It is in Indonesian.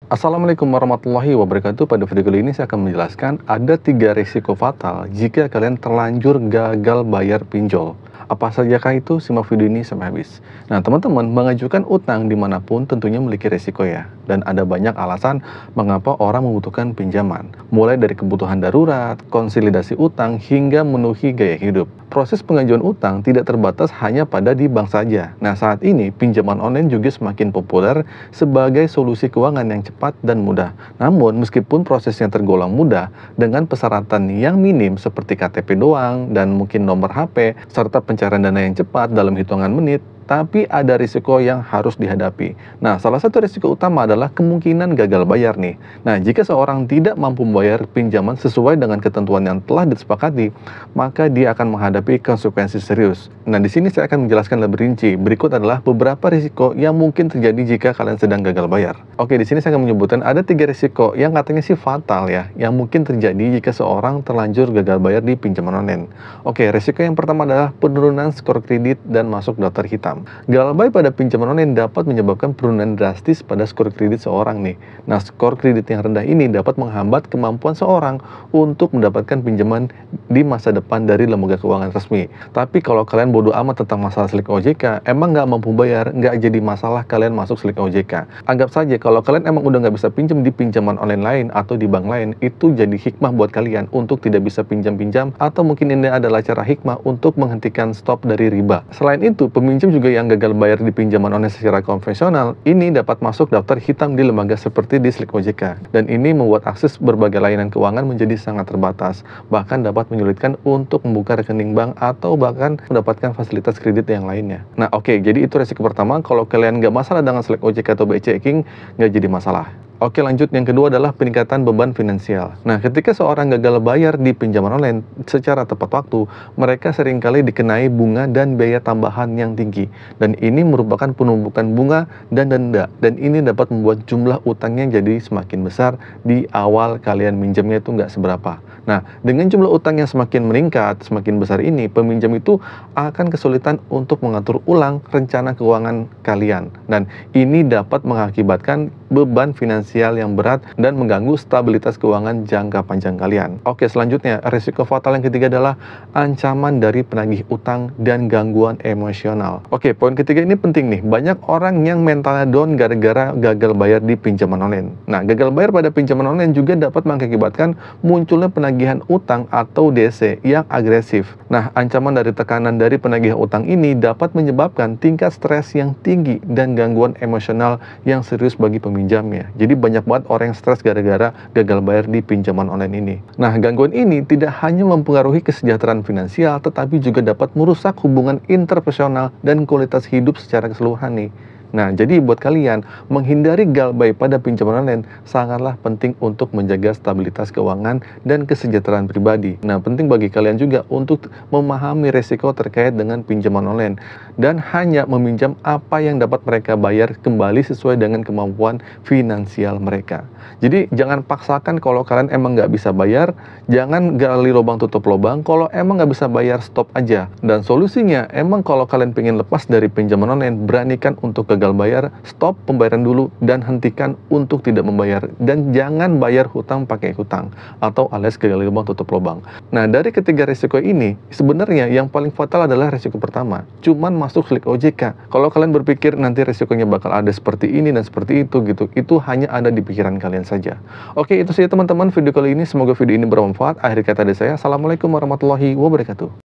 Assalamualaikum warahmatullahi wabarakatuh. Pada video kali ini saya akan menjelaskan ada 3 risiko fatal jika kalian terlanjur gagal bayar pinjol. Apa sajakah itu? Simak video ini sampai habis. Nah, teman-teman, mengajukan utang dimanapun tentunya memiliki risiko ya. Dan ada banyak alasan mengapa orang membutuhkan pinjaman. Mulai dari kebutuhan darurat, konsolidasi utang, hingga memenuhi gaya hidup. Proses pengajuan utang tidak terbatas hanya pada di bank saja. Nah, saat ini pinjaman online juga semakin populer sebagai solusi keuangan yang cepat dan mudah. Namun, meskipun prosesnya tergolong mudah, dengan persyaratan yang minim seperti KTP doang dan mungkin nomor HP, serta pencairan dana yang cepat dalam hitungan menit, tapi ada risiko yang harus dihadapi. Nah, salah satu risiko utama adalah kemungkinan gagal bayar nih. Nah, jika seorang tidak mampu membayar pinjaman sesuai dengan ketentuan yang telah disepakati, maka dia akan menghadapi konsekuensi serius. Nah, di sini saya akan menjelaskan lebih rinci. Berikut adalah beberapa risiko yang mungkin terjadi jika kalian sedang gagal bayar. Oke, di sini saya akan menyebutkan ada 3 risiko yang katanya sih fatal ya, yang mungkin terjadi jika seorang terlanjur gagal bayar di pinjaman online. Oke, risiko yang pertama adalah penurunan skor kredit dan masuk daftar hitam. Gagal bayar pada pinjaman online dapat menyebabkan penurunan drastis pada skor kredit seorang nih. Nah, skor kredit yang rendah ini dapat menghambat kemampuan seorang untuk mendapatkan pinjaman di masa depan dari lembaga keuangan resmi. Tapi kalau kalian bodoh amat tentang masalah slik OJK, emang nggak mampu bayar, nggak jadi masalah kalian masuk slik OJK. Anggap saja kalau kalian emang udah nggak bisa pinjam di pinjaman online lain atau di bank lain, itu jadi hikmah buat kalian untuk tidak bisa pinjam-pinjam, atau mungkin ini adalah cara hikmah untuk menghentikan stop dari riba. Selain itu, peminjam juga yang gagal bayar di pinjaman online secara konvensional, ini dapat masuk daftar hitam di lembaga seperti di slik OJK. Dan ini membuat akses berbagai layanan keuangan menjadi sangat terbatas, bahkan dapat menyulitkan untuk membuka rekening bank atau bahkan mendapatkan fasilitas kredit yang lainnya. Nah, oke, jadi itu resiko pertama. Kalau kalian nggak masalah dengan slik OJK atau BI checking, nggak jadi masalah. Oke, lanjut. Yang kedua adalah peningkatan beban finansial. Nah, ketika seorang gagal bayar di pinjaman online secara tepat waktu, mereka seringkali dikenai bunga dan biaya tambahan yang tinggi. Dan ini merupakan penumpukan bunga dan denda. Dan ini dapat membuat jumlah utangnya jadi semakin besar di awal kalian minjamnya itu nggak seberapa. Nah, dengan jumlah utang yang semakin meningkat, semakin besar ini, peminjam itu akan kesulitan untuk mengatur ulang rencana keuangan kalian. Dan ini dapat mengakibatkan beban finansial yang berat dan mengganggu stabilitas keuangan jangka panjang kalian. Oke, selanjutnya, risiko fatal yang ketiga adalah ancaman dari penagih utang dan gangguan emosional. Oke, poin ketiga ini penting nih. Banyak orang yang mentalnya down gara-gara gagal bayar di pinjaman online. Nah, gagal bayar pada pinjaman online juga dapat mengakibatkan munculnya penagihan utang atau DC yang agresif. Nah, ancaman dari tekanan dari penagih utang ini dapat menyebabkan tingkat stres yang tinggi dan gangguan emosional yang serius bagi peminjamnya. Jadi banyak banget orang yang stres gara-gara gagal bayar di pinjaman online ini. Nah, gangguan ini tidak hanya mempengaruhi kesejahteraan finansial, tetapi juga dapat merusak hubungan interpersonal dan kualitas hidup secara keseluruhan nih. Nah, jadi buat kalian, menghindari gagal bayar pada pinjaman online sangatlah penting untuk menjaga stabilitas keuangan dan kesejahteraan pribadi. Nah, penting bagi kalian juga untuk memahami resiko terkait dengan pinjaman online dan hanya meminjam apa yang dapat mereka bayar kembali sesuai dengan kemampuan finansial mereka. Jadi, jangan paksakan kalau kalian emang nggak bisa bayar, jangan gali lubang tutup lubang. Kalau emang nggak bisa bayar, stop aja. Dan solusinya, emang kalau kalian pengen lepas dari pinjaman online, beranikan untuk gagal bayar, stop pembayaran dulu dan hentikan untuk tidak membayar, dan jangan bayar hutang pakai hutang atau alias gali lubang tutup lubang. Nah, dari ketiga risiko ini sebenarnya yang paling fatal adalah risiko pertama, cuman masuk slik OJK. Kalau kalian berpikir nanti risikonya bakal ada seperti ini dan seperti itu gitu, itu hanya ada di pikiran kalian saja. Oke, itu saja teman-teman video kali ini, semoga video ini bermanfaat. Akhir kata dari saya, assalamualaikum warahmatullahi wabarakatuh.